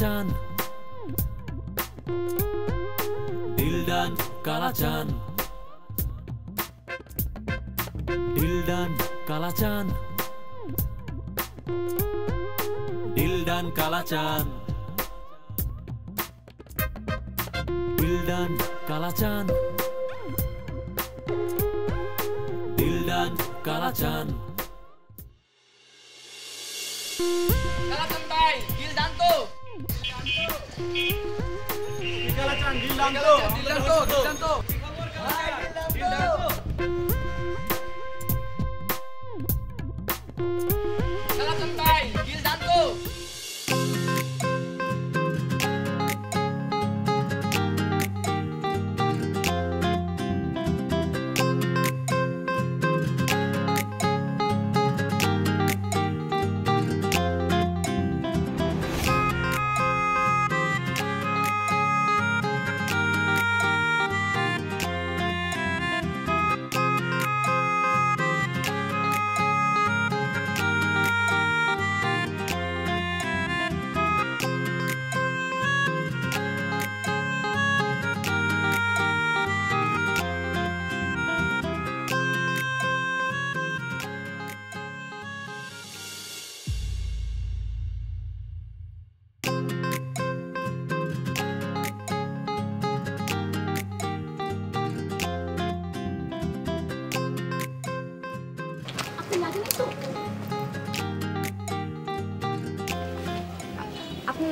কালাচান দিলডান কালাচান দিলডান কালাচান দিলডান কালাচান দিলডান কালাচান দিলডান কালাচান কালাচান ভাই দিলডান তো কালাচান দিলডান তো দিলডান তো দিলডান তো কালাচান ভাই দিলডান তো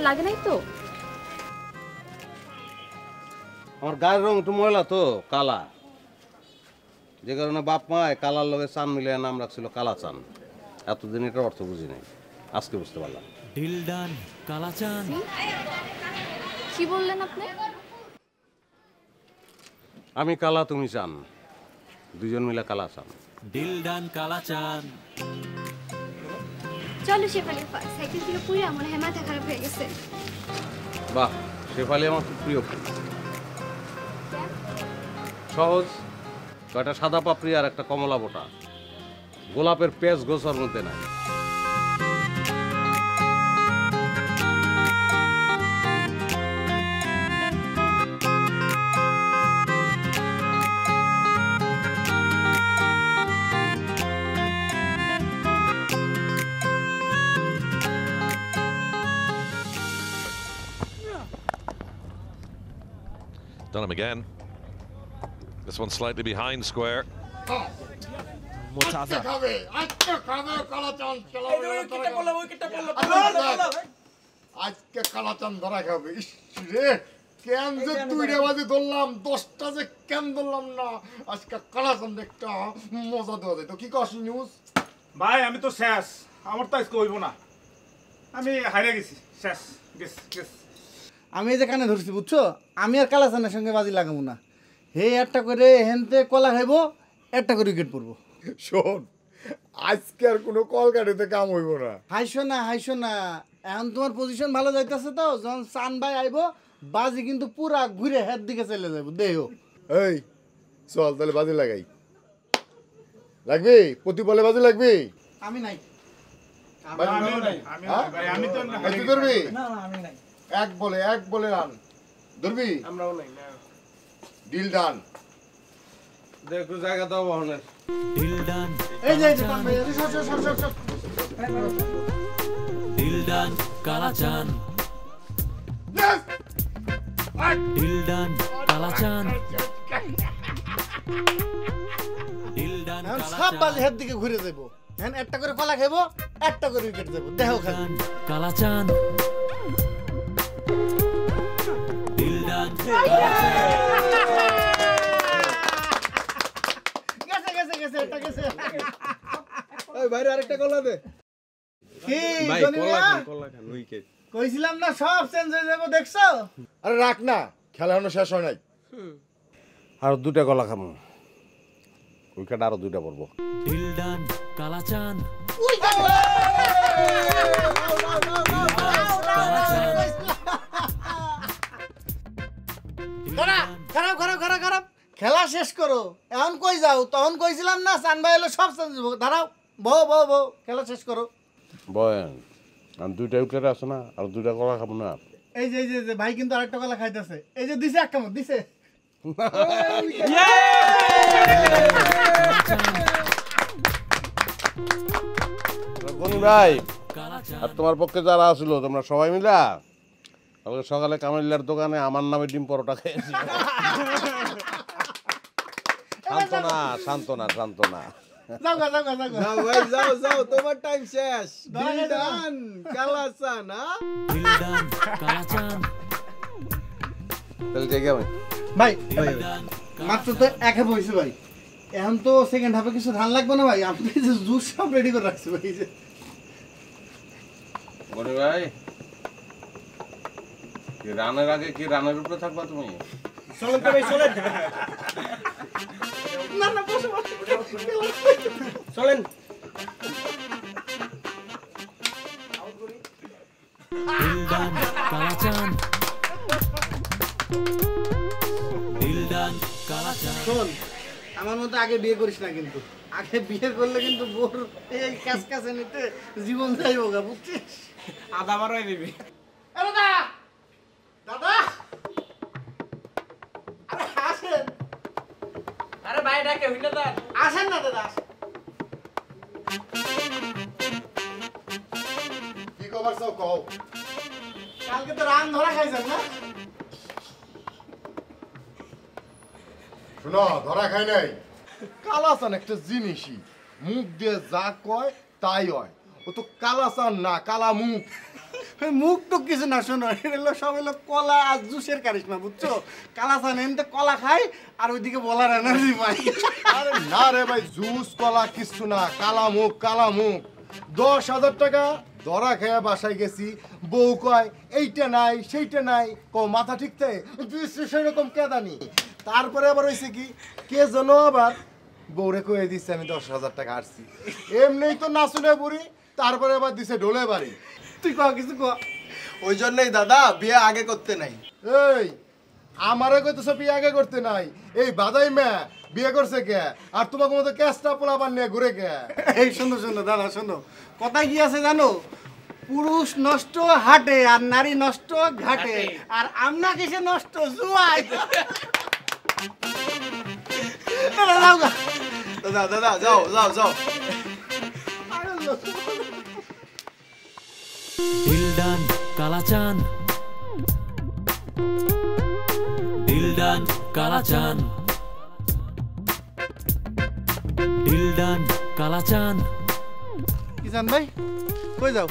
লাগে নাই তো আমার গায়ের রং একটু ময়লা তো কালা যে কারণে বাপ মায় কালার লগে চান মিলিয়ে নাম রাখছিল কালাচান এতদিন এটার অর্থ বুঝি নাই আজকে বুঝতে পারলাম দিলডান কালাচান কি বললেন আপনি আমি কালা তুমি চান দুজন মিলে কালাচান দিলডান কালাচান চলো শেফালি সাইকেল থেকে পুরো মনে হয় মাথা খারাপ হয়ে গেছে বাহ শেফালি আমার খুব প্রিয় ফুল সহজ কয়টা সাদা পাপড়ি আর একটা কমলা বোটা গোলাপের পেঁচ গোছার মধ্যে নাই Done him again. This one's slightly behind square. Murtaza. আজকে কালাচান ধরা খাবে রে কেন যে দুইটা বাজে ধরলাম 10টা যে কেন ধরলাম না আজকে কালাচান একটা মজা দেওয়া যায় তো কি কস নিউজ ভাই আমি তো শেষ আমার তো আজকে হইব না আমি হারিয়ে গেছি শেষ গেস আমি এই যে কানে ধরছি বুঝছো আমি আর কালাচানের সঙ্গে বাজি লাগাবো না হে একটা করে হেনতে কলা খাইবো একটা করে উইকেট পড়বো শোন আজকে আর কোনো কলকাতাতে কাম হইব না হাইসো না এখন তোমার পজিশন ভালো যাইতেছে তো যখন চান ভাই আইবো বাজি কিন্তু পুরা ঘুরে হের দিকে চলে যাবো দেহ এই চল তাহলে বাজি লাগাই লাগবে প্রতি বলে বাজি লাগবে আমি নাই আমি তো ধরবি না আমি নাই এক বলে রান ধরবি আমরাও নাই না ডিল ডান দেখো জায়গা দাও বহনের দিলডান এই যে সর দিলডান কালাচান দিলডান কালাচান দিলডান সব বাজি হের দিকে ঘুরে যাবো এখন একটা করে কলা খাইবো একটা করে উইকেট যাবো দেহ খালি কালাচান দিলডান গেছে এটা গেছে ওই বাইরে আরেকটা কলা দে কি ভাই কলা খান উইকেট কইছিলাম না সব চেঞ্জ হয়ে যাবো দেখছো আরে রাখ না খেলা এখনো শেষ হয় নাই আর দুটা কলা খামু উইকেট আরো দুইটা পড়বো দিলডান কালাচান খারাপ খেলা শেষ করো এখন কই যাও তখন কইছিলাম না চান ভাই এলো সব চেঞ্জ হবো দাঁড়াও বউ খেলা শেষ করো বয়েন আর দুইটা উইকেট আছে না আর দুইটা কলা খাবো না এই যে ভাই কিন্তু আরেকটা কলা খাইতেছে। এই যে দিছে এক কামড় দিছে। গনি ভাই আর তোমার পক্ষে যারা আসলো তোমরা সবাই মিলা কালকে সকালে কামাইল্লার দোকানে আমার নামে ডিম পরোটা খেয়েছি। শান্তনা যাও ভাই যাও তোমার টাইম শেষ। দিলদান কালাচান দিলদান কালাচান তাহলে যাই আমি ভাই মাত্র তো এক হাফ হয়েছে ভাই, এখন তো সেকেন্ড হাফে কিছু ধান লাগবে না ভাই? আপনি যে জুস সব রেডি করে রাখছি ভাই। যে গনি ভাই কি রানের আগে কি রানের উপরে থাকবা তুমি? চলেন তো ভাই চলেন। না বসে চলেন। দিলদান কালাচান দিলদান কালাচান। শোন, আমার মতো আগে বিয়ে করিস না কিন্তু। আগে বিয়ে করলে কিন্তু বোর এই কাছে নিতে জীবন যাইব গা, বুঝছিস? আদা বারোই দিবি। দাদা আরে আসেন। আরে ভাই ডাকে হইনা দাও। আসেন না দাদা। কি খবর সব কও? কালকে তো রান ধরা খাইছেন না? শোনো, ধরা খাই নাই। কালাচান একটা জিনিসই, মুখ দিয়ে যা কয় তাই হয়। ও তো কালাচান না, কালা মুখ। মুখ তো কিছু না, শোনো, এগুলো সব হলো কলা আর জুসের কারিশমা, বুঝছো? কালাচান এনতে কলা খাই আর ওইদিকে বলার এনার্জি পাই। আরে না রে ভাই, জুস কলা কিছু না, কালা মুখ। 10,000 টাকা ধরা খেয়ে বাসায় গেছি, বউ কয় এইটা নাই সেইটা নাই, মাথা ঠিক থাকে সেরকম কেদানি। তারপরে আবার হয়েছে কি, কে যেন আবার বউরে কয়ে দিচ্ছে আমি 10,000 টাকা আসছি। এমনি তো নাচুনে বুড়ি, তারপরে আবার দিছে ঢোলে বাড়ি। তুই কিছু ক। ওই জন্যই দাদা বিয়ে আগে করতে নাই। এই আমারে কইতেছ বিয়ে আগে করতে নাই, এই বাদাই মে বিয়ে করছে কে? আর তোমাকে মতো ক্যাশটা পোলাবার নিয়ে ঘুরে কে? এই শোনো দাদা, শোনো, কথা কি আছে জানো? পুরুষ নষ্ট হাটে আর নারী নষ্ট ঘাটে, আর আমরা কিসে নষ্ট জুয়াই। দাদা যাও। দিলদান কালাচান দিলদান কালাচান দিলদান কালাচান। কিষান ভাই কই যাও?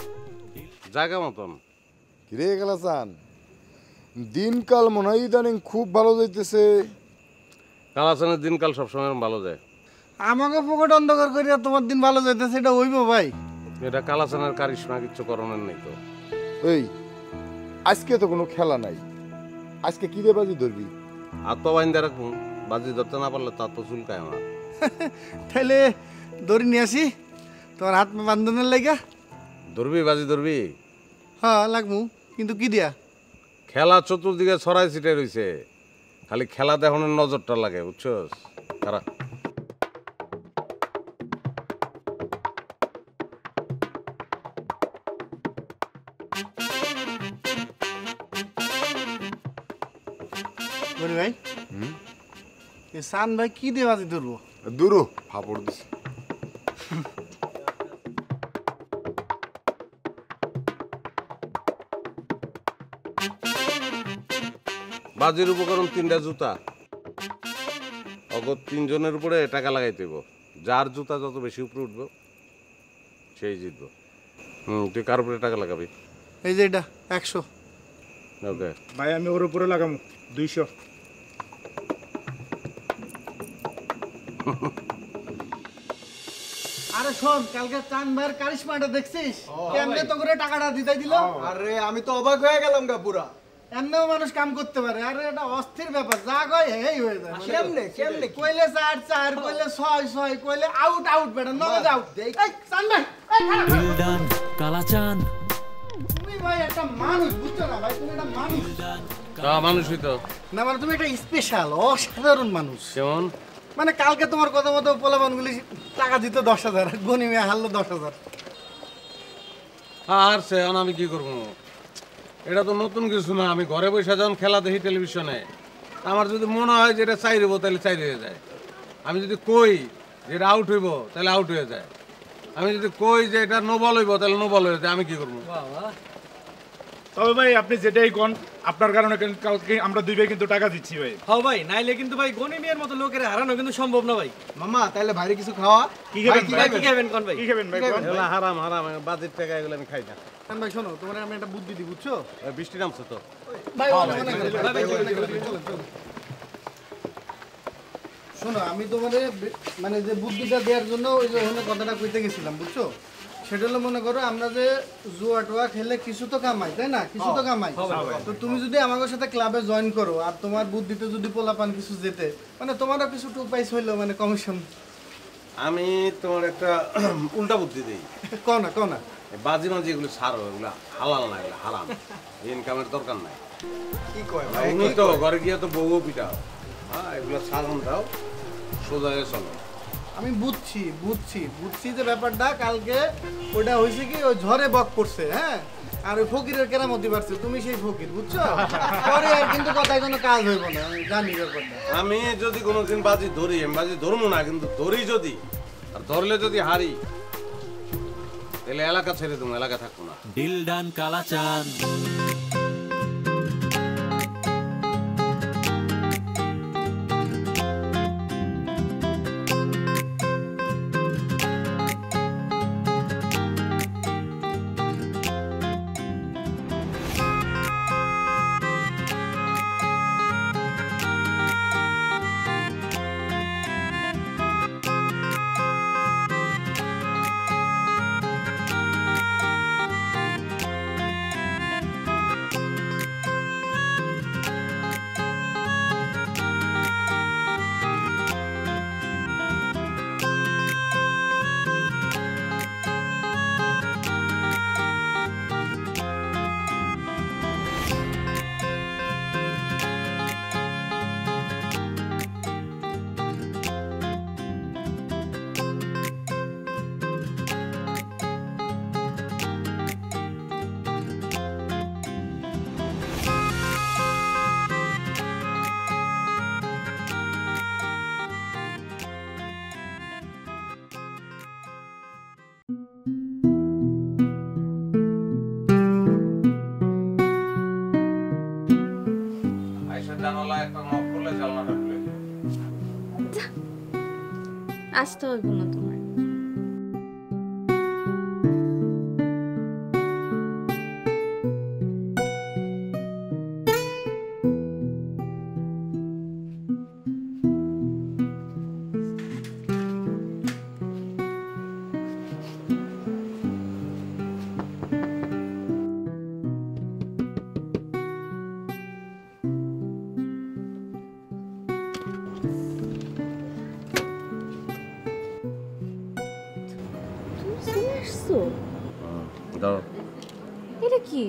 জায়গা মতন। কিরে কালাচান, দিনকাল মনে হয় ইদানিং খুব ভালো যাইতেছে। কালাচানের দিনকাল সবসময় ভালো যায়। আমাকে পকেট অন্ধকার করিয়া তোমার দিন ভালো যাইতেছে, এটা হইব ভাই? এটা কালাচানের কারিশমা, কিচ্ছু করণের নেই তো। এই আজকে তো কোনো খেলা নাই, আজকে কি রে বাজি ধরবি? আর তো বাইন্দা রাখুন, বাজি ধরতে না পারলে তার তো চুলকায় আমার। তাহলে দড়ি নিয়ে আসি তোমার হাত বান্ধনের লাগা। ধরবি বাজি ধরবি? হ্যাঁ লাগবো, কিন্তু কি দিয়া? খেলা চতুর্দিকে ছড়াই ছিটাই রইছে, খালি খেলা দেখানোর নজরটা লাগে, বুঝছস? খারাপ ভাই সান ভাই কি দিয়ে বাজি ধরবো? দূরও ফাপড় দিছে। বাজির উপকরণ 3টা জুতা, অগত 3 জনের উপরে টাকা লাগাইতে হইব। যার জুতা যত বেশি উপরে উঠবো সেই জিতবো। তুই কার উপরে টাকা লাগাবি? এই যে এটা 100। ওকে ভাই আমি ওর উপরে লাগামু 200। আরে শোন, কালকে চান ভাইয়ের কারিশমাটা দেখছিস? কেমনে তো করে টাকাটা দিতাই দিল। আরে আমি তো অবাক হয়ে গেলাম গা পুরা। এমনিও মানুষ কাম করতে পারে, আরে এটা অস্থির ব্যাপার, যা কয় এই হয়ে যায়। কেমনে কইলে 4 কইলে 6 কইলে আউট বেটা নগদ আউট। এই চান ভাই, দিলদান কালাচান তুমি ভাই একটা মানুষ, বুঝছো না ভাই? তুমি একটা মানুষ মানুষই তো না, মানে তুমি একটা স্পেশাল অসাধারণ মানুষ। কেমন? মানে কালকে তোমার কথা মতো পোলাপানগুলি টাকা দিত 10,000, গনি মেয়ে হারলো 10,000। আর সে আমি কি করবো? এটা তো নতুন কিছু না। আমি ঘরে বসে যখন খেলা দেখি টেলিভিশনে, আমার যদি মনে হয় যে এটা চাই দেবো তাহলে চাই হয়ে যায়। আমি যদি কই যে এটা আউট হইব তাহলে আউট হয়ে যায়। আমি যদি কই যে এটা নো বল হইব তাহলে নো বল হয়ে যায়। আমি কি করবো? তবে ভাই আপনি যেটাই কোন, আপনার কারণে কালকে আমরা 2 ভাই কিন্তু টাকা দিচ্ছি ভাই। হ্যাঁ ভাই, নাইলে কিন্তু ভাই গনি মিয়ার মতো লোকের হারানো কিন্তু সম্ভব না ভাই। মামা তাহলে ভাইরে কিছু খাওয়া। কি খাবেন ভাই? কি খাবেন কোন ভাই? কি খাবেন ভাই? এগুলো হারাম হারাম, বাজেট টাকা এগুলো আমি খাই না। ভাই শোনো, তোমার আমি একটা বুদ্ধি দিই, বুঝছো? বৃষ্টি নামছে তো। ভাই শোনো, আমি তোমাদের মানে যে বুদ্ধিটা দেওয়ার জন্য ওই যে ওখানে কথাটা কইতে গেছিলাম, বুঝছো? সেটা হলো মনে করো আমরা যে জুয়া টোয়া খেলে কিছু তো কামাই, তাই না? কিছু তো কামাই। তো তুমি যদি আমাদের সাথে ক্লাবে জয়েন করো আর তোমার বুদ্ধিতে যদি পোলাপান কিছু যেতে, মানে তোমারও কিছু টু পাইস হইলো, মানে কমিশন। আমি তোমার একটা উল্টা বুদ্ধি দিই। কও না বাজি মাঝি এগুলো ছাড়ো, এগুলো হালাল না, এগুলো হারাম। ইনকামের দরকার নাই। কি কয় উনি তো ঘরে গিয়ে তো বউ পিঠাও। হ্যাঁ, এগুলো সাধারণ দাও, সোজা হয়ে চলো। আমি বুঝছি যে ব্যাপারটা কালকে ওটা হয়েছে কি, ওই ঝড়ে বক পড়ছে, হ্যাঁ, আর ওই ফকিরের কেরামতি পারছে, তুমি সেই ফকির, বুঝছো? পরে আর কিন্তু কথায় কোনো কাজ হইব না, আমি জানি ব্যাপারটা। আমি যদি কোনোদিন বাজি ধরি, আমি বাজি ধরবো না, কিন্তু ধরি যদি, আর ধরলে যদি হারি, তাহলে এলাকা ছেড়ে দেবো, এলাকা থাকবো না। ডিলডান কালাচান। আসতে হইব না তোমার। এটা কি?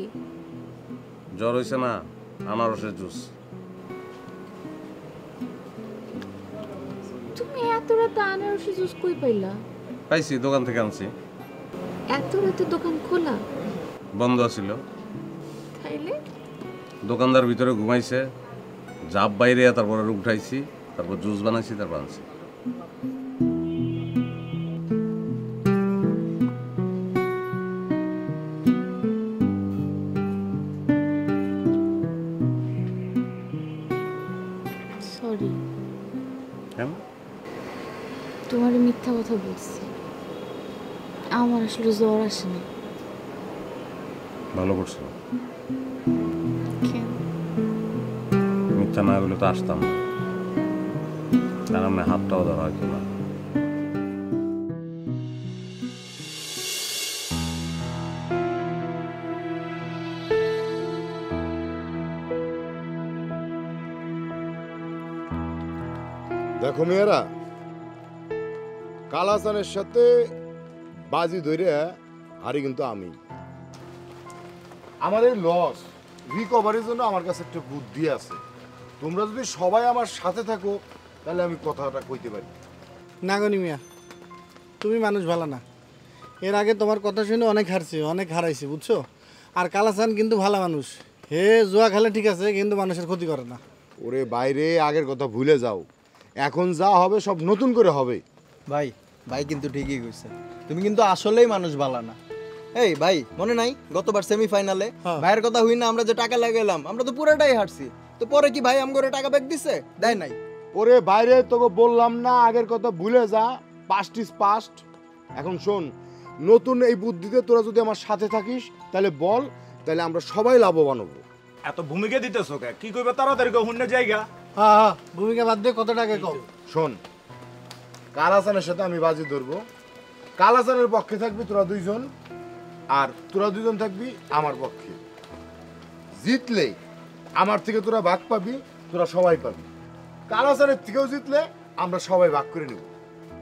জ্বর হয়েছে না? আনারসের জুস। তুমি এত রাতে আনারসের জুস কই পাইলা? পাইছি, দোকান থেকে আনছি। এত রাতে দোকান খোলা? বন্ধ ছিল। তাইলে দোকানদার ভিতরে ঘুমাইছে, জাপ বাইরে, তারপরে উঠাইছি, তারপর জুস বানাইছি, তারপর আনছি। সরি, কেন? তোমার মিথ্যা কথা বলছি। আমার আসলে জ্বর আসে না। ভালো করছো। কেন? মিথ্যা না হলে তো আসতাম না, তার আমি হাতটাও ধরা হয়তো না। দেখো মেয়েরা, কালাচানের সাথে বাজি ধরে হারি কিন্তু আমি। আমার এই লস রিকভারির জন্য আমার কাছে একটা বুদ্ধি আছে। তোমরা যদি সবাই আমার সাথে থাকো তাহলে আমি কথাটা কইতে পারি। নাগনি মিয়া, তুমি মানুষ ভালো না। এর আগে তোমার কথা শুনে অনেক হারছি, অনেক হারাইছি, বুঝছো? আর কালাচান কিন্তু ভালো মানুষ, হে জুয়া খেলে ঠিক আছে কিন্তু মানুষের ক্ষতি করে না। ওরে বাইরে আগের কথা ভুলে যাও, এখন যা হবে সব নতুন করে হবে। ভাই ভাই কিন্তু ঠিকই কইছে, তুমি কিন্তু আসলেই মানুষ ভালো না। এই ভাই মনে নাই গতবার সেমিফাইনালে ভাইয়ের কথা হই না, আমরা যে টাকা লাগাইলাম আমরা তো পুরোটাই হারছি, তো পরে কি ভাই আমগরে টাকা ব্যাক দিছে? দেয় নাই। ওরে বাইরে তোকে বললাম না আগের কথা ভুলে যা, পাস্ট ইজ পাস্ট। এখন শোন, নতুন এই বুদ্ধিতে তোরা যদি আমার সাথে থাকিস তাহলে বল, তাহলে আমরা সবাই লাভবান হবো। এত ভূমিকা দিতেছ কে? কি কইবা তাড়াতাড়ি কও, হুন্না জায়গা। হ্যাঁ ভূমিকা বাদ দিয়ে কত টাকা কও। শোন, কালাচানের সাথে আমি বাজি ধরবো, কালাচানের পক্ষে থাকবি তোরা দুইজন, আর তোরা দুইজন থাকবি আমার পক্ষে। জিতলে আমার থেকে তোরা ভাগ পাবি, তোরা সবাই পাবি। কালাচানের থেকেও জিতলে আমরা সবাই ভাগ করে নেব।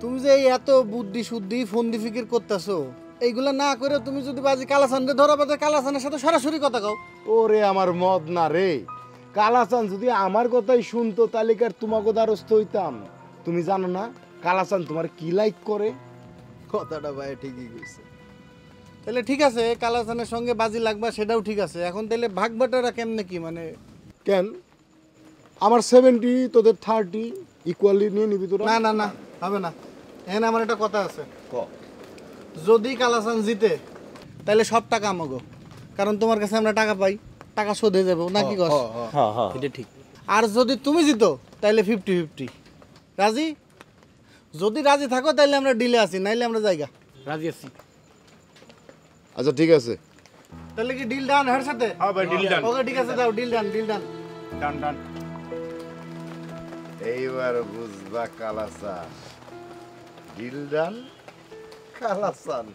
তুমি যে এই এত বুদ্ধি শুদ্ধি ফন্দি ফিকির করতেছো, এইগুলা না করে তুমি যদি বাজি কালাচানকে ধরা বাজে কালাচানের সাথে সরাসরি কথা কও। ওরে আমার মদ না রে, কালাচান যদি আমার কথাই শুনতো তাহলে কি আর তোমাকে দ্বারস্থ হইতাম? তুমি জানো না কালাচান তোমার কি লাইক করে? কথাটা ভাই ঠিকই কইছে। তাহলে ঠিক আছে, কালাচানের সঙ্গে বাজি লাগবা সেটাও ঠিক আছে। এখন তাহলে ভাগ বাটারা কেমনে কি মানে? কেন আমার 70 তোদের 30 ইকুয়ালি নিয়ে নিবি তোরা? না না না হবে না, এখানে আমার একটা কথা আছে। ক। যদি কালাচান জিতে তাহলে সব টাকা আমাগো, কারণ তোমার কাছে আমরা টাকা পাই, টাকা শোধ হয়ে যাবো নাকি কস? এটা ঠিক। আর যদি তুমি জিতো তাহলে 50-50 রাজি? যদি রাজি থাকো তাহলে আমরা ডিলে আছি, নাইলে আমরা জায়গা রাজি আছি। আচ্ছা ঠিক আছে, তাহলে কি ডিল ডান হের সাথে? হ্যাঁ ভাই, ডিল ডান। ওকে ঠিক আছে, দাও ডিল ডান, ডিল ডান। ডান ডান। এইবার বুঝবা কালাচান, ডিল ডান কালাচান।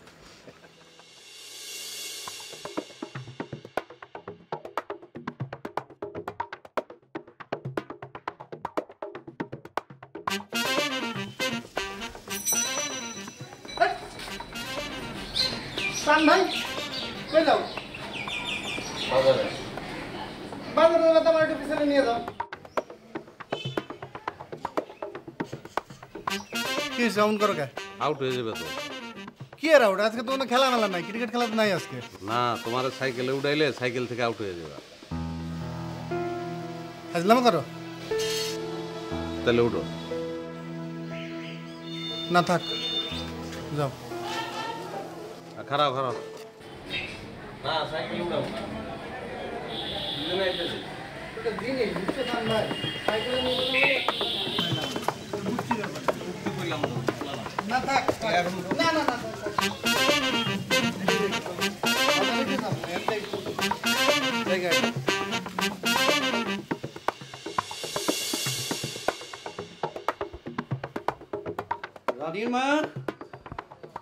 সান ভাই কই যাও? বাজারে। বাজারে যাবে, তোমার একটু পিছনে নিয়ে যাও। কি সাউন্ড করো কে? আউট হয়ে যাবে তো। কি এর আউট? আজকে তো কোনো খেলা মেলা নাই, ক্রিকেট খেলা তো নাই আজকে। না, তোমার সাইকেলে উঠাইলে সাইকেল থেকে আউট হয়ে যাবে। হাজলামো করো তাহলে উঠো। না থাক, যাও। খারাপ খারাপ না, সাইকেলে উঠাও না। দুজনে আইতেছে। না থাক, না না না রানীর মা,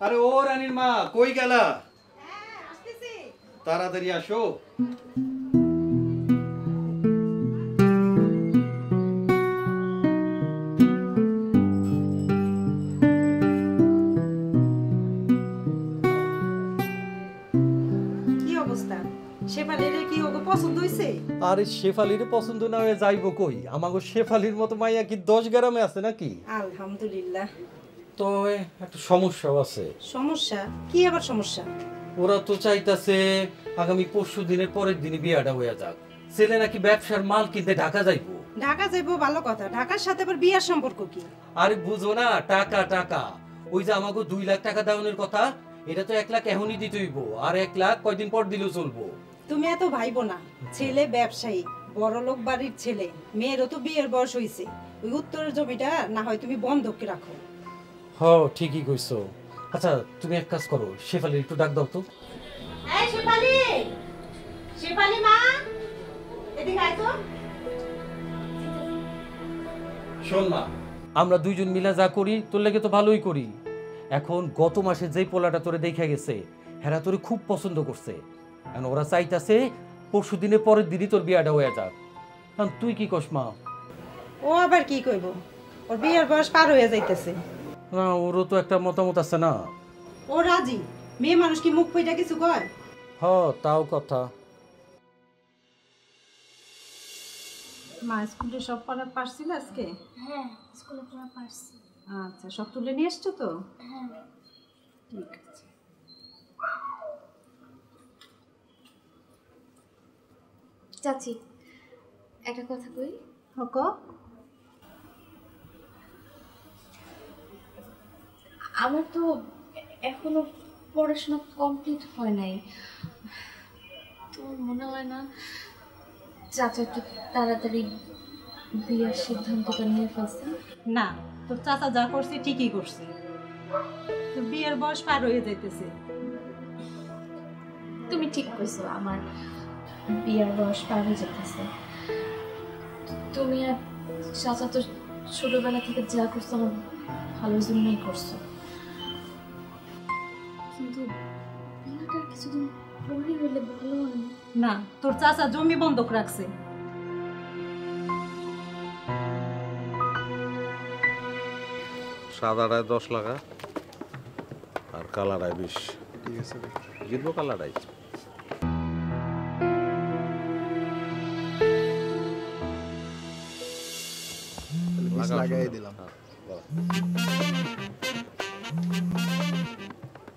আরে ও রানীর মা কই গেলা? তাড়াতাড়ি আসো। কি অবস্থা? শেফালির কি ওকে পছন্দ হইছে? আরে শেফালির পছন্দ না হয়ে যাইবো কই? আমাগো শেফালির মতো মাইয়া কি 10 গ্রামে আছে নাকি? আলহামদুলিল্লাহ। তো একটা সমস্যাও আছে। সমস্যা? কি আবার সমস্যা? ওরা তো চাইতাছে আগামী পরশু দিনের পরের দিনই বিয়াটা হইয়া যাক। ছেলে নাকি ব্যবসার মাল কিনতে ঢাকা যাইবো। ঢাকা যাইবো ভালো কথা, ঢাকার সাথে আবার বিয়ার সম্পর্ক কি? আরে বুঝো না, টাকা টাকা। ওই যে আমাগো 2 লাখ টাকা দেওয়ানোর কথা, এটা তো 1 লাখ এখনই দিতে হইব, আর 1 লাখ কয়দিন পর দিলেও চলবো। তুমি এত ভাইবো না, ছেলে ব্যবসায়ী, বড় লোক বাড়ির ছেলে, মেয়েরও তো বিয়ের বয়স হইছে। ওই উত্তরের জমিটা না হয় তুমি বন্ধক রাখো। হ, ঠিকই কইছো। আচ্ছা তুমি এক কাজ করো, শেফালির একটু ডাক দাও তো। এই শেফালি, শেফালি মা, এদিকে আয় তো। শোন মা, আমরা দুইজন মিলা যা করি তোর লেগে তো ভালোই করি। এখন গত মাসে যেই পোলাটা তোরে দেখা গেছে, হেরা তোরে খুব পছন্দ করছে। এখন ওরা চাইতাছে পরশু দিনের পরের দিনই তোর বিয়াটা হয়ে যাক। এখন তুই কি কস মা? ও আবার কি কইব? ওর বিয়ের বয়স পার হয়ে যাইতেছে। না, ওরও তো একটা মতামত আছে না। ও রাজি, মেয়ে মানুষ কি মুখ পইটা কিছু কয়? হ, তাও কথা। মা স্কুলে সব পড়া পারছিল আজকে? হ্যাঁ স্কুলে পড়া পারছি। আচ্ছা, সব তুলে নিয়ে এসছো তো? হ্যাঁ। ঠিক আছে। চাচি একটা কথা কই। হক আমার তো এখনো পড়াশোনা কমপ্লিট হয় নাই, তোমার মনে হয় না চাচা একটু তাড়াতাড়ি বিয়ের সিদ্ধান্তটা নিয়ে ফেলছে? না, তোর চাচা যা করছে ঠিকই করছে। তোর বিয়ের বয়স পার হয়ে যাইতেছে। তুমি ঠিক কইছো, আমার বিয়ের বয়স পার হয়ে যেতেছে। তুমি আর চাচা তো ছোটবেলা থেকে যা করছো আমার ভালোর জন্যই করছো, কিন্তু বিয়েটার কিছুদিন পরে হলে ভালো হয় না। তোর চাচা জমি বন্ধক রাখছে। সাদাটায় 10 লাখ আর কালারায় 20। ঠিক আছে ভাই, জিতবো কালারায়। লাগাই দিলাম।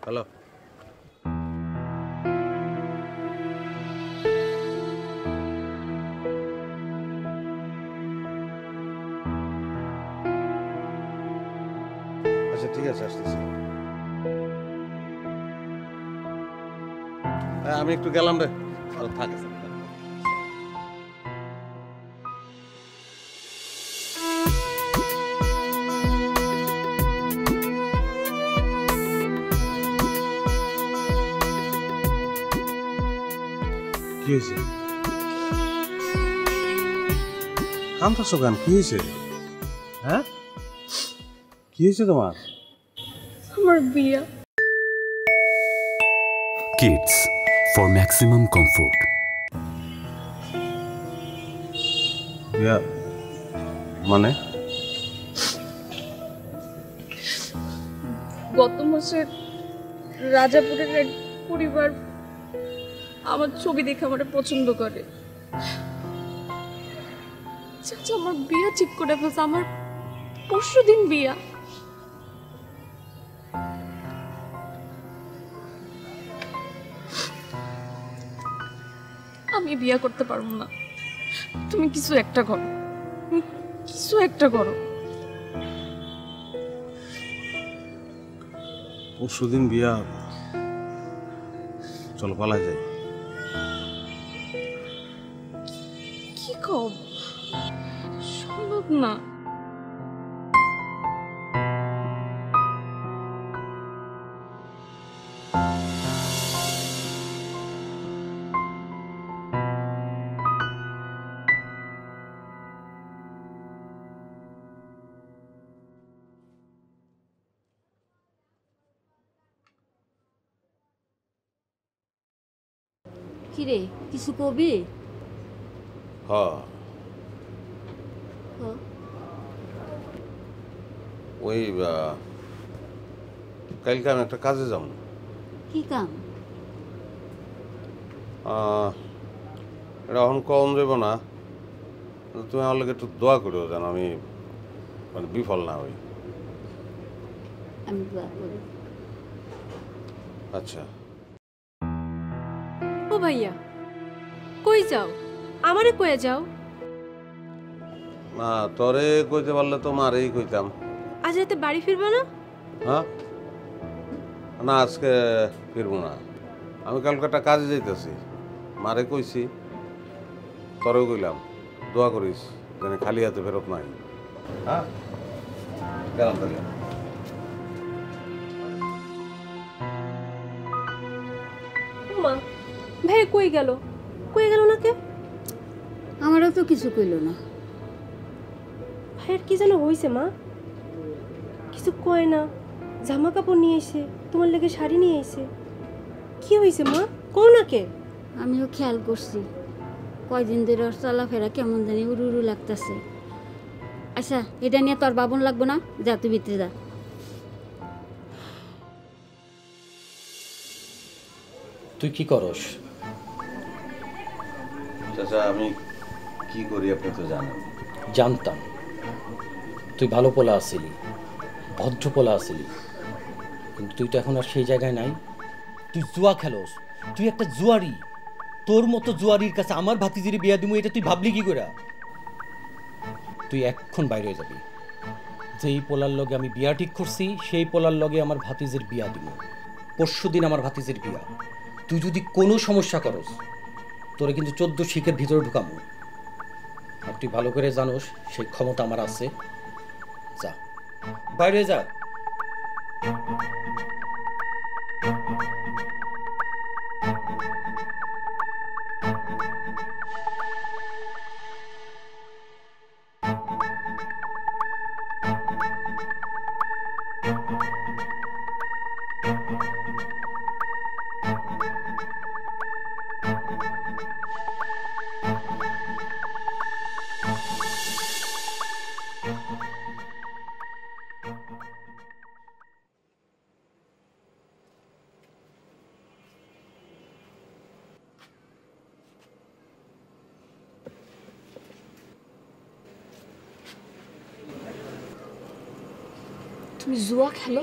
হ্যালো, আচ্ছা ঠিক আছে, আসতেছি। হ্যাঁ আমি একটু গেলাম রে, থাকে। কি হয়েছে? কাঁদতেছো কেন? কি হয়েছে? হ্যাঁ, কি হয়েছে তোমার? আমার বিয়ে। Kids for maximum comfort. বিয়া মানে? গত মাসে রাজাপুরের এক পরিবার আমার ছবি দেখে আমার পছন্দ করে। চাচা আমার বিয়া ঠিক করে ফেলছে, আমার পরশুদিন বিয়া। আমি বিয়া করতে পারবো না, তুমি কিছু একটা করো, কিছু একটা করো। পরশুদিন বিয়া, চলো পালা যাই। কি কব, সম্ভব না। কিরে কিছু কবি? ওই কালকে আমি একটা কাজে যাব। কি কাম? এটা এখন কম দেব না, তুমি আমার লোক একটু দোয়া করিও যেন আমি মানে বিফল না হই। আমি দোয়া করি। আচ্ছা। ও ভাইয়া, কই যাও? আমারে কয়ে যাও। না, তোরে কইতে পারলে তো মারেই কইতাম। আজ রাতে বাড়ি ফিরবা না? হ্যাঁ, না আজকে ফিরবো না, আমি কালকে একটা কাজে যাইতেছি। মারে কইছি, তোরেও কইলাম, দোয়া করিস যেন খালি হাতে ফেরত নাই। হ্যাঁ, গেলাম তাহলে। মা, ভাই কই গেল? কই গেল না কে? আমারও তো কিছু কইল না। ভাইয়ের কি যেন হয়েছে মা? কিছু কয় না, জামা কাপড় নিয়ে এসে, তোমার লেগে শাড়ি নিয়ে এসে। কি হয়েছে মা, কও না কে? আমিও খেয়াল করছি, কয়দিন ধরে ওর চলাফেরা কেমন জানি উড়ু উড়ু লাগতেছে। আচ্ছা, এটা নিয়ে তোর বাবন লাগবো না, যা তুই ভিতরে যা। তুই কি করস? চাচা আমি কি করি আপনি তো জানেন। জানতাম তুই ভালো পোলা আসিলি, ভদ্র পোলা আসিলি, কিন্তু তুই তো এখন আর সেই জায়গায় নাই। তুই জুয়া খেলোস, তুই একটা জুয়ারি। তোর মতো জুয়ারির কাছে আমার ভাতিজির বিয়া দিমু এটা তুই ভাবলি কি করে? তুই এখন বাইরে হয়ে যাবি। যেই পোলার লগে আমি বিয়া ঠিক করছি সেই পোলার লগে আমার ভাতিজির বিয়া দিমু। পরশুদিন আমার ভাতিজির বিয়া। তুই যদি কোনো সমস্যা করস তোরে কিন্তু 14 শিখের ভিতরে ঢুকামু। আর তুই ভালো করে জানোস সেই ক্ষমতা আমার আছে। যা বাইরে যা। তুমি জুয়া খেলো?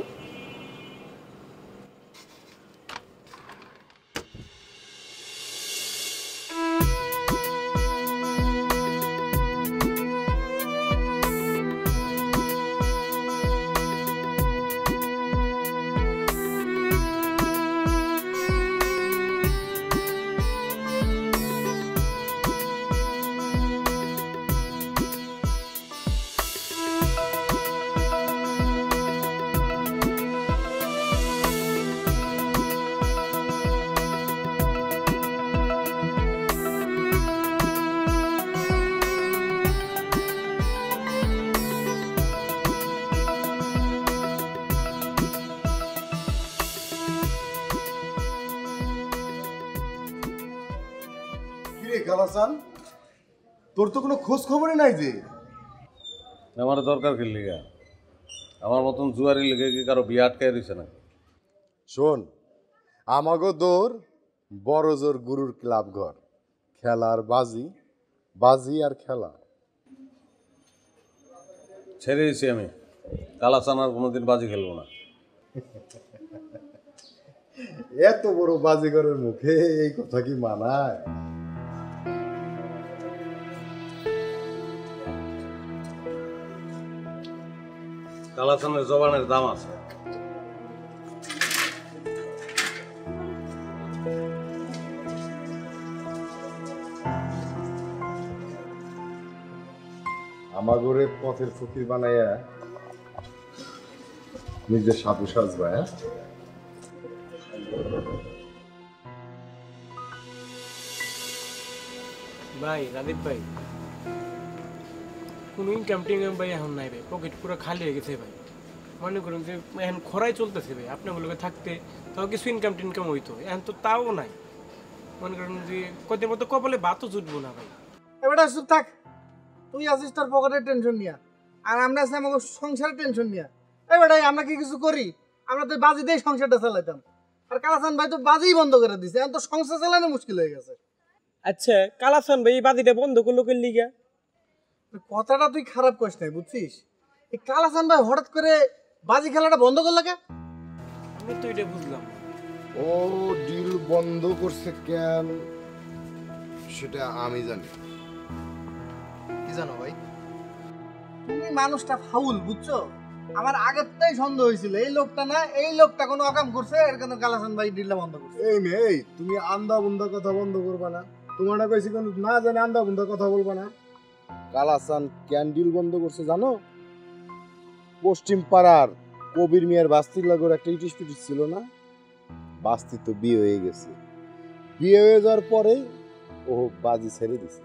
কালাসান, তোর তো কোনো খোঁজ খবরই নাই যে। আমার দরকার কি লিগা? আমার মতন জুয়ারি লেগে কি কারো বিয়ে আটকায় দিছে না? শোন, আমাগো দৌড় বড় জোর গুরুর ক্লাব ঘর, খেলার বাজি, বাজি আর খেলা। ছেড়ে দিছি আমি। কালাচান আর কোনোদিন বাজি খেলবো না। এত বড় বাজিগরের মুখে এই কথা কি মানায়? কালাচানের জবানের দাম আছে। আমাগরে পথের ফকির বানাইয়া নিজের সাধু সাজবা। ভাই রাদীপ ভাই, কোনো ইনকাম টিনকাম ভাই এখন নাই ভাই, পকেট পুরো খালি হয়ে গেছে ভাই। মনে করুন যে এখন খরাই চলতেছে ভাই, আপনাগুলোকে থাকতে তাও কিছু ইনকাম টিনকাম হইতো, এখন তো তাও নাই। মনে করেন যে কদের মতো কপালে ভাতও জুটবো না ভাই। এবারটা চুপ থাক, তুই আসিস তোর পকেটের টেনশন নিয়া, আর আমরা আছি আমাকে সংসারের টেনশন নিয়া। এবারটাই আমরা কি কিছু করি? আমরা তো বাজি দিয়ে সংসারটা চালাইতাম, আর কালাচান ভাই তো বাজিই বন্ধ করে দিছে, এখন তো সংসার চালানো মুশকিল হয়ে গেছে। আচ্ছা কালাচান ভাই এই বাজিটা বন্ধ করলো কে লিগা? কথাটা তুই খারাপ করিস নাই, বুঝছিস? এই কালাচান ভাই হঠাৎ করে বাজি খেলাটা বন্ধ করলো কে? আমি তো এটা বুঝলাম। ও ডিল বন্ধ করছে কেন সেটা আমি জানি। কি জানো ভাই? তুমি মানুষটা ফাউল, বুঝছো? আমার আগেরটাই সন্দেহ হয়েছিল এই লোকটা না, এই লোকটা কোনো অকাম করছে, এর কারণে কালাচান ভাই ডিলটা বন্ধ করছে। এই মেয়ে, এই তুমি আন্দা বুন্দা কথা বন্ধ করবা না। তোমার না কইছি কোন না জানে আন্দা বুন্দা কথা বলবা না। কালাচান ক্যান্ডিল বন্ধ করছে জানো? পশ্চিম পাড়ার কবির মিয়ার বাস্তির লাগর একটা ইটিস পিটিস ছিল না, বাস্তি তো বিয়ে হয়ে গেছে। বিয়ে হয়ে যাওয়ার পরে ও বাজি ছেড়ে দিছে।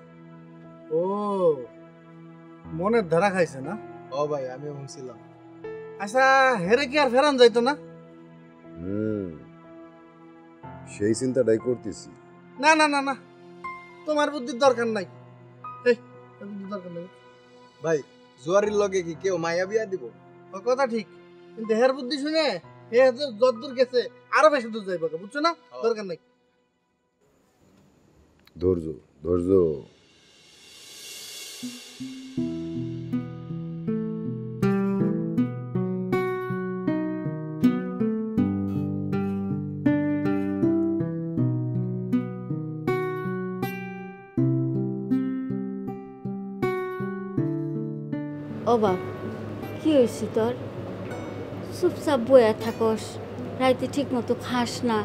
ও মনের ধারা খাইছে না? ও ভাই আমিও শুনছিলাম। আচ্ছা হেরে কি আর ফেরান যাইতো না? সেই চিন্তাটাই করতেছি। না না না না, তোমার বুদ্ধির দরকার নাই, এই বুদ্ধির দরকার নাই ভাই। জুয়ারির লগে কি কেউ মায়া বিয়া দিব? ও কথা ঠিক, কিন্তু হের বুদ্ধি শুনে হে যতদূর গেছে আরো বেশি দূর যাইব, বুঝছো না? দরকার নাই। ধৈর্য ধৈর্য। অবাক কি হয়েছে তোর? চুপচাপ বয়া থাকস, রাইতে ঠিক মতো খাস না,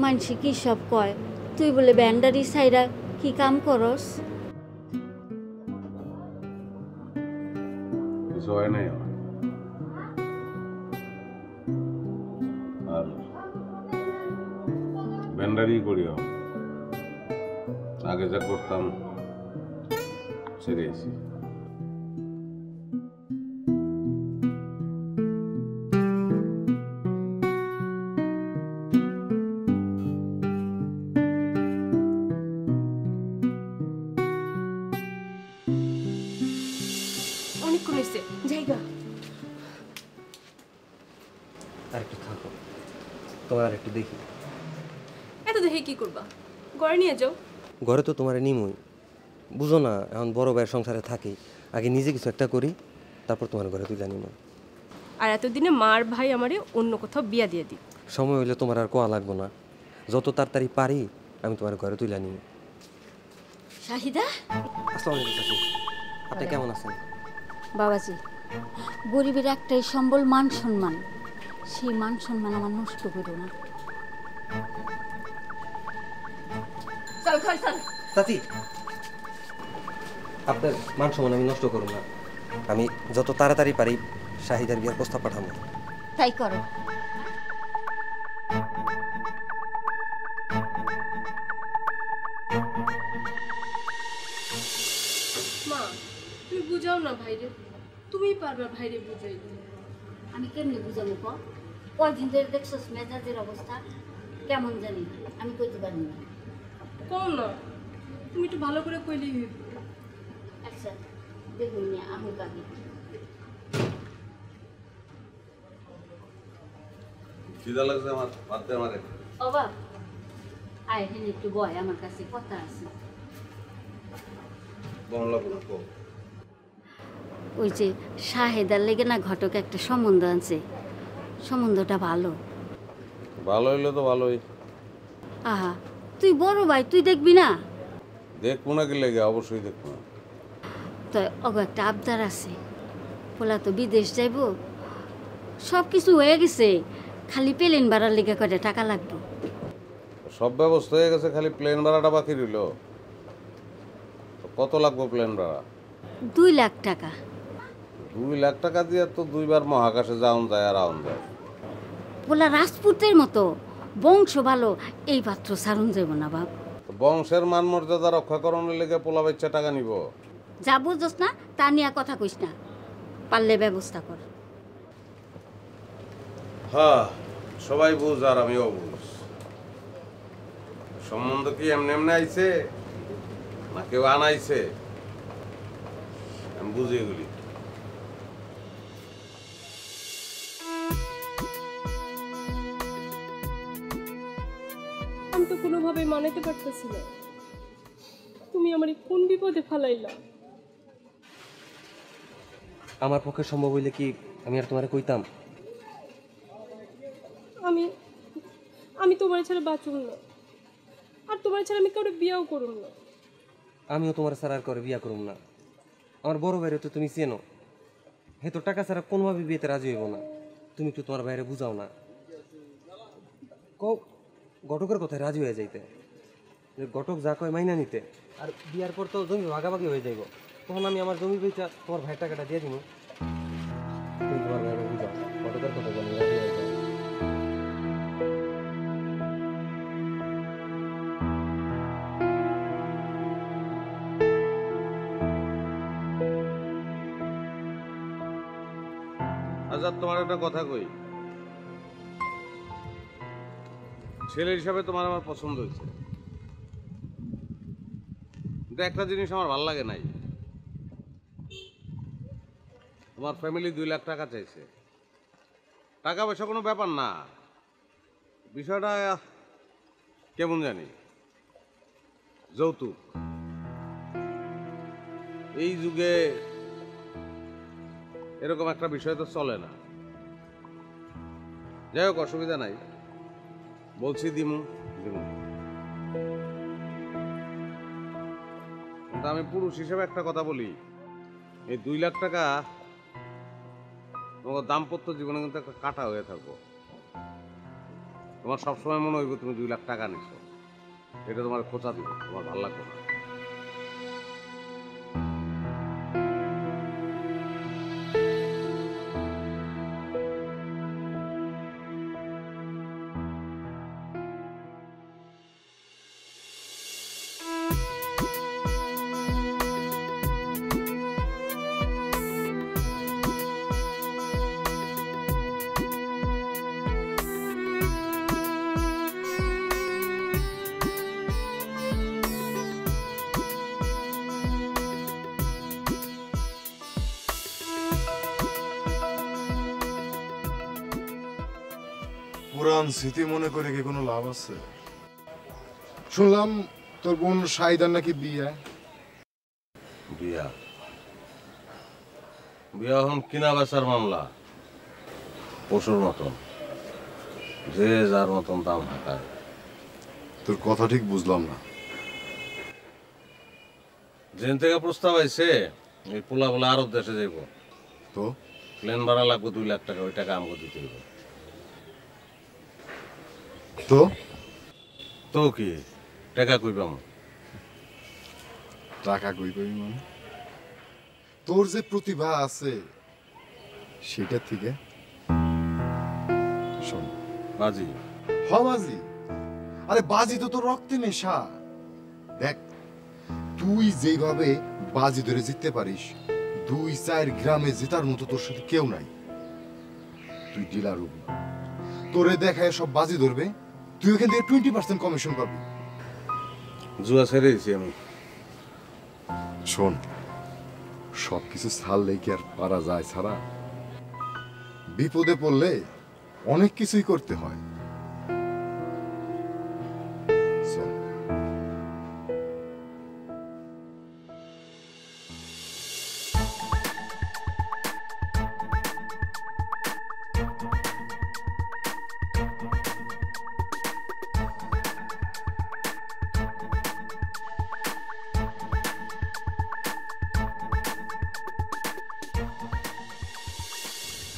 মানসি কি সব কয়, তুই বলে ব্যান্ডারি সাইরা কি কাম করস? কিছু হয় নাই আমার। আর ব্যান্ডারি করিও, আগে যা করতাম ছেড়ে এসি। অনেকক্ষণ হয়েছে, জায়গা আর একটু থাকো, তোমার আর একটু দেখি। এত দেখে কি করবা? ঘরে নিয়ে যাও। ঘরে তো তোমার নিমই, বুঝো না, এখন বড় ভাইয়ের সংসারে থাকি, আগে নিজে কিছু একটা করি, তারপর তোমার ঘরে তুই জানি না। আর এতদিনে মার ভাই আমারে অন্য কোথাও বিয়া দিয়ে দিই। সময় হইলে তোমার আর কোয়া লাগবো না, যত তাড়াতাড়ি পারি আমি তোমার ঘরে তুই জানি। শাহিদা, আসসালামু আলাইকুম চাচি, আপনি কেমন আছেন? বাবাজি, গরিবের একটাই সম্বল মান সম্মান, সেই মান সম্মান আমার নষ্ট করো না। চল চল চল। চাচি, আপনার মান সম্মান আমি নষ্ট করব না, আমি যত তাড়াতাড়ি পারি শাহিদার বিয়ার প্রস্তাব পাঠাবো। তাই করো। মা, তুমি বুঝাও না ভাইরে, তুমিই পারবা ভাইরে বুঝাইতে। আমি কেমনি বুঝাবো ক? কয়দিন ধরে দেখছস মেজাজের অবস্থা কেমন জানি, আমি কইতে পারি না। কোন না, তুমি একটু ভালো করে কইলেই হইব। আচ্ছা দেখুন না, আমি কাকি খিদা লাগছে আমার, ভাত দে আমারে। অবাক আয় হেন একটু বয়, আমার কাছে কথা আছে। বল লাগলো কো। ওই যে শাহেদার লেগে না ঘটক একটা সম্বন্ধ আছে, সম্বন্ধটা ভালো। ভালো হইলে তো ভালোই। আহা, তুই বড় ভাই, তুই দেখবি না? দেখবো না কি লেগে, অবশ্যই দেখবো না। তো অগ একটা আবদার আছে, পোলা তো বিদেশ যাইব, সব কিছু হয়ে গেছে, খালি প্লেন ভাড়ার লেগে কয়টা টাকা লাগবে। সব ব্যবস্থা হয়ে গেছে, খালি প্লেন ভাড়াটা বাকি রইল। কত লাগবে প্লেন ভাড়া? 2 লাখ টাকা। 2 লাখ টাকা দিয়ে তো দুইবার মহাকাশে যাওন যায় আর আউন যায়। পোলা রাজপুতের মতো, বংশ ভালো, এই পাত্র সারুন যাব না বাপ। বংশের মান মর্যাদা রক্ষা করানোর লেগে পোলা বাচ্চা টাকা নিব। যা বুঝছস না তা নিয়ে কথা কইস না, পারলে ব্যবস্থা কর। হ্যাঁ, সবাই বুঝ আর আমিও বুঝ। সম্বন্ধ কি এমনি এমনি আইছে না কেউ আনাইছে, আমি বুঝি এগুলি। আমি তো কোনোভাবে মানাতে পারতেছি না, তুমি আমার কোন বিপদে ফালাইলা। আমার পক্ষে সম্ভব হইলে কি আমি আর তোমারে কইতাম? আমি আমি তোমার ছাড়া বাঁচুম না, আর তোমার ছাড়া আমি কারো বিয়াও করুম না। আমিও তোমার ছাড়া আর করে বিয়া করুম না। আমার বড় ভাইরে তো তুমি চেনো, হে তো টাকা ছাড়া কোনোভাবে বিয়েতে রাজি হইব না। তুমি একটু তোমার ভাইরে বুঝাও না, কও ঘটকের কথায় রাজি হয়ে যাইতে, যে ঘটক যা কয় মাইনা নিতে, আর বিয়ার পর তো জমি ভাগাভাগি হয়ে যাইব, তখন আমি আমার জমি বেচা তোমার ভাইয়ের টাকাটা দিয়ে দিব। তুমি তোমার ভাইরে বুঝাও, ঘটকের কথা জানি রাজি হয়ে যায়। আচ্ছা, তোমার একটা কথা কই, ছেলে হিসাবে তোমার আমার পছন্দ হয়েছে, কিন্তু একটা জিনিস আমার ভালো লাগে নাই। তোমার ফ্যামিলি 2 লাখ টাকা চাইছে। টাকা পয়সা কোনো ব্যাপার না, বিষয়টা কেমন জানি যৌতুক। এই যুগে এরকম একটা বিষয় তো চলে না। যাই হোক, অসুবিধা নাই, বলছি দিমু দিমু। কিন্তু আমি পুরুষ হিসেবে একটা কথা বলি, এই 2 লাখ টাকা তোমার দাম্পত্য জীবনে কিন্তু একটা কাটা হয়ে থাকবো। তোমার সবসময় মনে হইব তুমি 2 লাখ টাকা নিছো, এটা তোমার খোঁচা দিব, তোমার ভালো লাগবে না। পুরান স্মৃতি মনে করে কি কোনো লাভ আছে? শুনলাম তোর বোন শাহিদার নাকি বিয়ে। বিয়া বিয়া এখন কিনা বেচার মামলা, পশুর মতন, যে যার মতন দাম হাঁকায়। তোর কথা ঠিক বুঝলাম না। যেন থেকে প্রস্তাব আইছে এই পোলা বলে আরব দেশে যাইব, তো প্লেন ভাড়া লাগবে 2 লাখ টাকা, ওই টাকা আমাকে দিতে হইব। তো তো কি টাকা কইবাম? টাকা কই কই মানে তোর যে প্রতিভা আছে সেটা থেকে শোন। বাজি বাজি? আরে বাজি তো তোর রক্তে নেশা। দেখ তুই যেভাবে বাজি ধরে জিততে পারিস, 2-4 গ্রামে জেতার মতো তোর সাথে কেউ নাই। তুই ডিলার হবি, তোরে দেখায় সব বাজি ধরবে, তুই ওখান থেকে 20% কমিশন পাবি। জুয়া ছেড়ে দিছি আমি। শোন, সবকিছু ছাড়লেই কি আর পারা যায় ছাড়া? বিপদে পড়লে অনেক কিছুই করতে হয়। চল।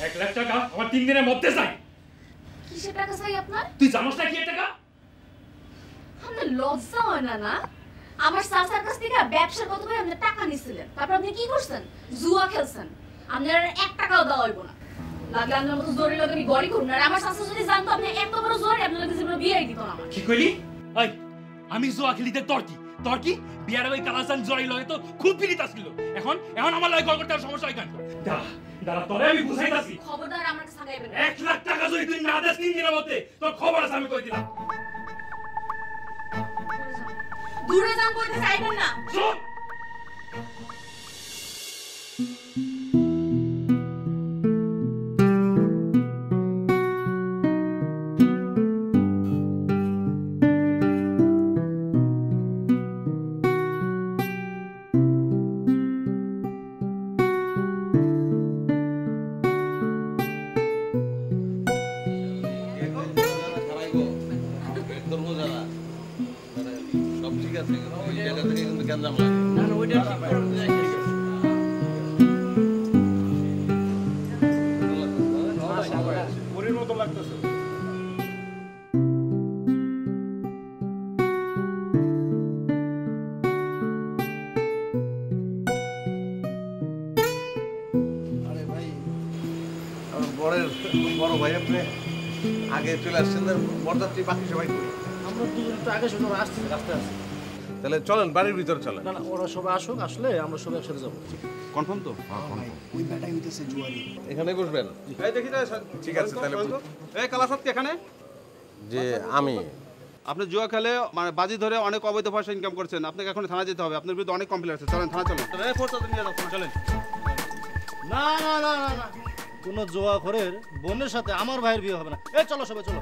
1 লাখ টাকা আমার 3 দিনের মধ্যে চাই। কিসের টাকা চাই আপনার? তুই জানোস না কি এর টাকা? আপনার লজ্জা হয় না না? আমার চাচার কাছ থেকে ব্যবসার কথা বলে আপনি টাকা নিছিলেন, তারপর আপনি কি করছেন? জুয়া খেলছেন। আপনার 1 টাকাও দেওয়া হইব না। লাগলে আপনার মতো জোরে লোক আমি গড়ি করুন। আর আমার চাচা যদি জানতো আপনি এত বড় জোরে, আপনার কাছে জীবনে বিয়েই দিত না আমার। কি কইলি? এই আমি জুয়া খেলিতে তোর কি? তোর কি বিয়ার ওই কালাসান জয় লয় তো খুব ফিরিত আসছিল। এখন আমার লাগে গল করতে আর সমস্যা হয় কেন? দাঁড়া তোরে আমি বুঝাইতাছি। খবরদার আমার কাছে গাইবেন না। 1 লাখ টাকা যদি তুই না দেস 3 দিনের মধ্যে তোর খবর আছে আমি কই দিলাম। দূরে যান কইতে চাইবেন না। চুপ। বড় ভাই আপনি আগে চলে আসছেন, বরযাত্রী বাকি সবাই কই? আমরা দুজন তো আগে শুধু আসছি, রাস্তায় আসছি। তাহলে চলেন বাড়ির ভিতর চলেন। না না, ওরা সবাই আসুক, আসলে আমরা সবাই একসাথে যাবো। কনফার্ম তো? ওই ব্যাটাই হইতেছে জুয়ারি। এখানে বসবেন? এই দেখি তো। ঠিক আছে তাহলে। এই কালাসাদ কি এখানে? যে আমি আপনি জুয়া খেলে মানে বাজি ধরে অনেক অবৈধ পয়সা ইনকাম করছেন, আপনাকে এখন থানা যেতে হবে। আপনার বিরুদ্ধে অনেক কমপ্লেন আছে। চলেন থানা চলেন। এই ফটো নিয়ে যাচ্ছেন, চলেন। না না না না না, কোনো জুয়া ঘরের বোনের সাথে আমার ভাইয়ের বিয়ে হবে না। এই চলো সবাই চলো।